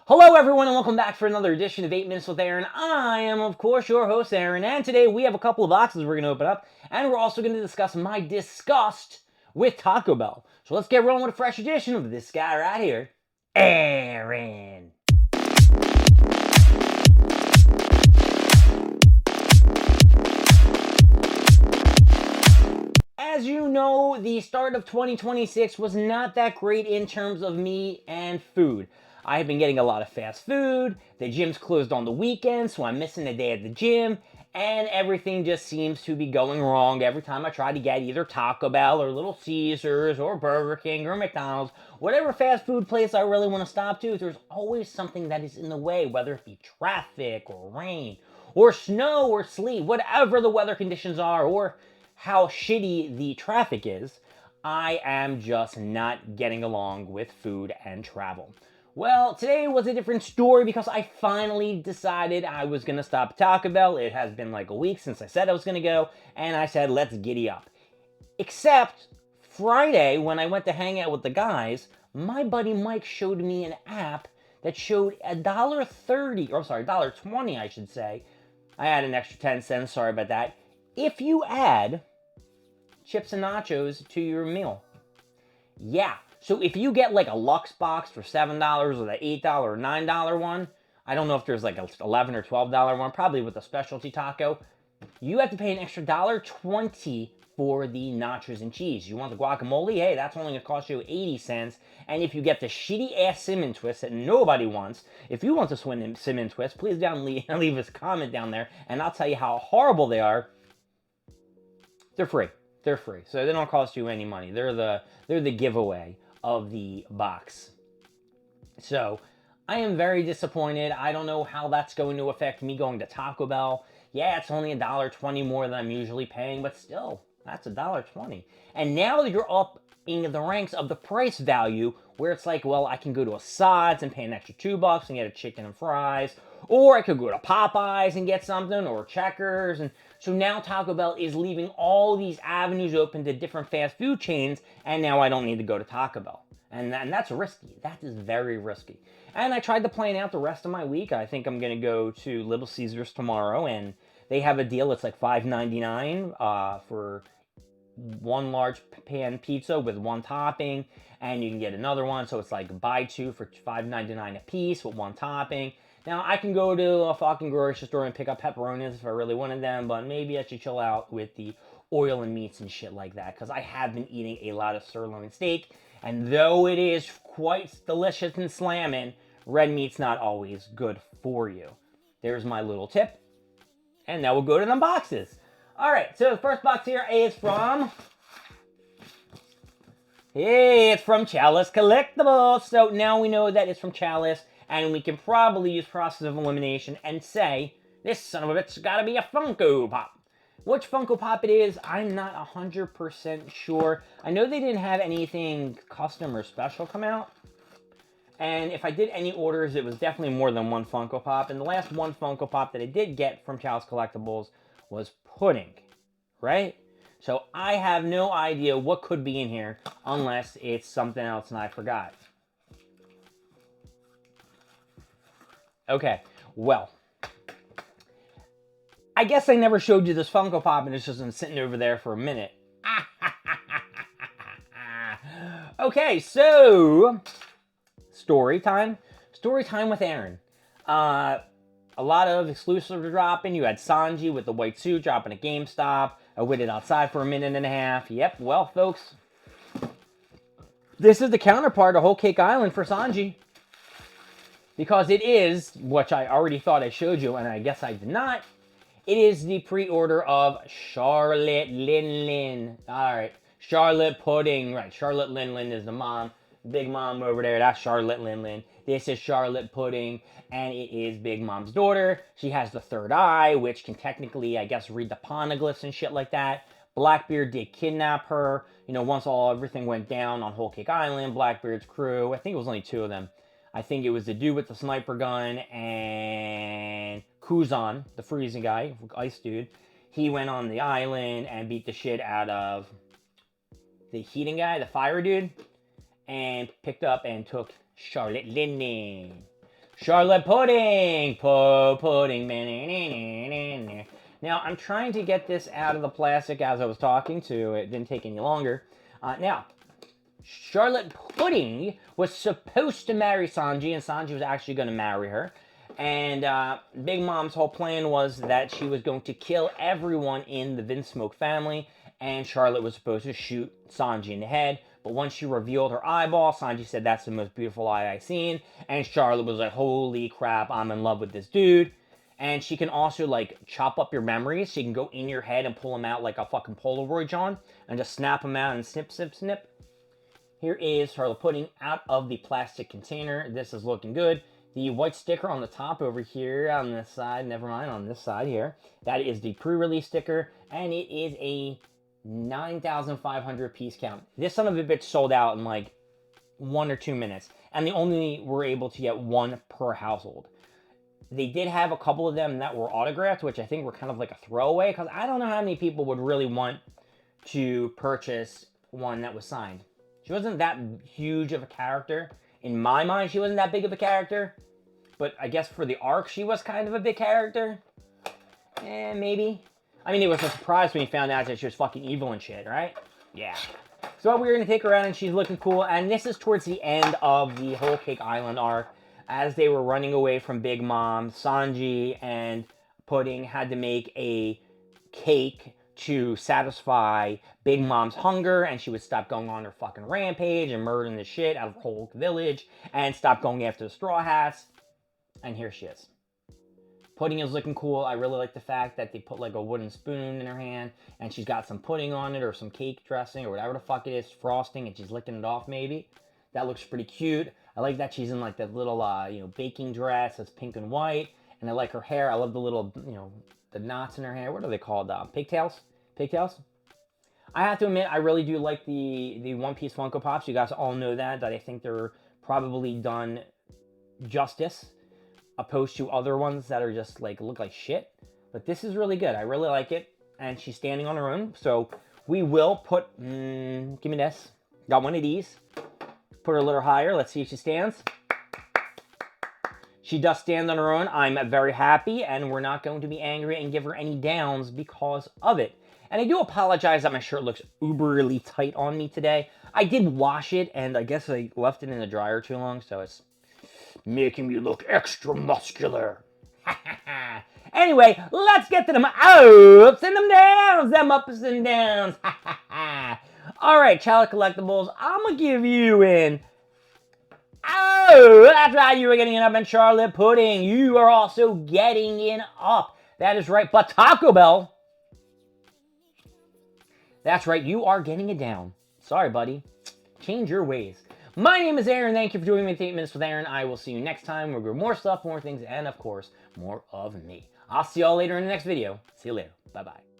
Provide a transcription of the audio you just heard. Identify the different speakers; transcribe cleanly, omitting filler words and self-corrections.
Speaker 1: Hello everyone and welcome back for another edition of 8 Minutes with Aaron. I am of course your host Aaron, and today we have a couple of boxes we're going to open up, and we're also going to discuss my disgust with Taco Bell. So let's get rolling with a fresh edition of this guy right here, Aaron. As you know, the start of 2026 was not that great in terms of me and food. I have been getting a lot of fast food, the gym's closed on the weekend, so I'm missing a day at the gym, and everything just seems to be going wrong every time I try to get either Taco Bell or Little Caesars or Burger King or McDonald's. Whatever fast food place I really want to stop to, there's always something that is in the way, whether it be traffic or rain or snow or sleet, whatever the weather conditions are, or how shitty the traffic is, I am just not getting along with food and travel. Well, today was a different story because I finally decided I was going to stop at Taco Bell. It has been like a week since I said I was going to go, and I said, let's giddy up. Except Friday, when I went to hang out with the guys, my buddy Mike showed me an app that showed $1.30, or sorry, $1.20, I should say. I had an extra 10 cents, sorry about that. If you add chips and nachos to your meal. Yeah, so if you get like a Lux box for $7 or the $8 or $9 one, I don't know if there's like a $11 or $12 one, probably with a specialty taco, you have to pay an extra $1.20 for the nachos and cheese. You want the guacamole? Hey, that's only going to cost you 80 cents. And if you get the shitty ass cinnamon twist that nobody wants, if you want the cinnamon twist, please leave us a comment down there, and I'll tell you how horrible they are. They're free. They're free, so they don't cost you any money. They're the giveaway of the box. So I am very disappointed. I don't know how that's going to affect me going to Taco Bell. Yeah, it's only $1.20 more than I'm usually paying, but still, that's $1.20. And now you're up in the ranks of the price value, where it's like, well, I can go to a Sods and pay an extra $2 and get a chicken and fries, or I could go to Popeyes and get something, or Checkers. And so now Taco Bell is leaving all these avenues open to different fast food chains, and now I don't need to go to Taco Bell. And that's risky. That is very risky. And I tried to plan out the rest of my week. I think I'm going to go to Little Caesars tomorrow, and they have a deal. It's like $5.99 for one large pan pizza with one topping, and you can get another one, so it's like buy two for $5.99 a piece with one topping. Now, I can go to a fucking grocery store and pick up pepperonis if I really wanted them, but maybe I should chill out with the oil and meats and shit like that, because I have been eating a lot of sirloin steak, and though it is quite delicious and slamming, red meat's not always good for you. There's my little tip, and now we'll go to the boxes. Alright, so the first box here is from... Hey, it's from Chalice Collectibles. So now we know that it's from Chalice, and we can probably use process of elimination and say, this son of a bitch gotta be a Funko Pop. Which Funko Pop it is, I'm not 100% sure. I know they didn't have anything custom or special come out. And if I did any orders, it was definitely more than one Funko Pop. And the last one Funko Pop that I did get from Chalice Collectibles was pudding, right? So I have no idea what could be in here unless it's something else and I forgot. Okay, well, I guess I never showed you this Funko Pop and it's just been sitting over there for a minute. Okay, so story time with Aaron. A lot of exclusives are dropping. You had Sanji with the white suit dropping at GameStop. I waited outside for a minute and a half. Yep, well, folks, this is the counterpart of Whole Cake Island for Sanji. Because it is, which I already thought I showed you, and I guess I did not, it is the pre-order of Charlotte Lin. Alright, Charlotte Pudding. Right, Charlotte Lin is the mom. Big Mom over there, that's Charlotte Lin. This is Charlotte Pudding, and it is Big Mom's daughter. She has the third eye, which can technically, I guess, read the poneglyphs and shit like that. Blackbeard did kidnap her. You know, once everything went down on Whole Cake Island, Blackbeard's crew, I think it was only two of them. I think it was the dude with the sniper gun and Kuzan, the freezing guy, ice dude. He went on the island and beat the shit out of the heating guy, the fire dude, and picked up and took Charlotte Lin. Charlotte Pudding. Pudding. Now, I'm trying to get this out of the plastic as I was talking to. It didn't take any longer. Now, Charlotte Pudding was supposed to marry Sanji, and Sanji was actually going to marry her. And Big Mom's whole plan was that she was going to kill everyone in the Vinsmoke family, and Charlotte was supposed to shoot Sanji in the head. But once she revealed her eyeball, Sanji said, "That's the most beautiful eye I've seen." And Charlotte was like, "Holy crap, I'm in love with this dude." And she can also, like, chop up your memories. She can go in your head and pull them out like a fucking Polaroid, John, and just snap them out and snip, snip, snip. Here is Charlotte Pudding out of the plastic container. This is looking good. The white sticker on the top over here on this side, never mind, on this side here, that is the pre-release sticker, and it is a 9,500 piece count. This son of a bitch sold out in like 1 or 2 minutes, and they only were able to get one per household. They did have a couple of them that were autographed, which I think were kind of like a throwaway, because I don't know how many people would really want to purchase one that was signed. She wasn't that huge of a character. In my mind, she wasn't that big of a character. But I guess for the arc, she was kind of a big character. Maybe. I mean, it was a surprise when you found out that she was fucking evil and shit, right? Yeah. So we're going to take her out, and she's looking cool. And this is towards the end of the Whole Cake Island arc. As they were running away from Big Mom, Sanji and Pudding had to make a cake to satisfy Big Mom's hunger, and she would stop going on her fucking rampage and murdering the shit out of whole village and stop going after the Straw Hats. And here she is. Pudding is looking cool. I really like the fact that they put like a wooden spoon in her hand, and she's got some pudding on it or some cake dressing or whatever the fuck it is, frosting, and she's licking it off maybe. That looks pretty cute. I like that she's in like that little, baking dress that's pink and white. And I like her hair. I love the little, the knots in her hair. What are they called? Pigtails? Pigtails? I have to admit, I really do like the One Piece Funko Pops. You guys all know that I think they're probably done justice, opposed to other ones that are just like look like shit. But this is really good. I really like it. And she's standing on her own. So we will put, give me this. Got one of these. Put her a little higher. Let's see if she stands. She does stand on her own. I'm very happy, and we're not going to be angry and give her any downs because of it. And I do apologize that my shirt looks uberly tight on me today. I did wash it, and I guess I left it in the dryer too long, so it's making me look extra muscular. Anyway, let's get to them ups and them downs, them ups and downs. Alright, Chalice Collectibles, I'm going to give you an... Oh, that's right, you are getting an up, and Charlotte Pudding, you are also getting an up. That is right, but Taco Bell, that's right, you are getting it down. Sorry, buddy. Change your ways. My name is Aaron. Thank you for joining me at 8 Minutes with Aaron. I will see you next time. We'll do more stuff, more things, and of course, more of me. I'll see y'all later in the next video. See you later. Bye-bye.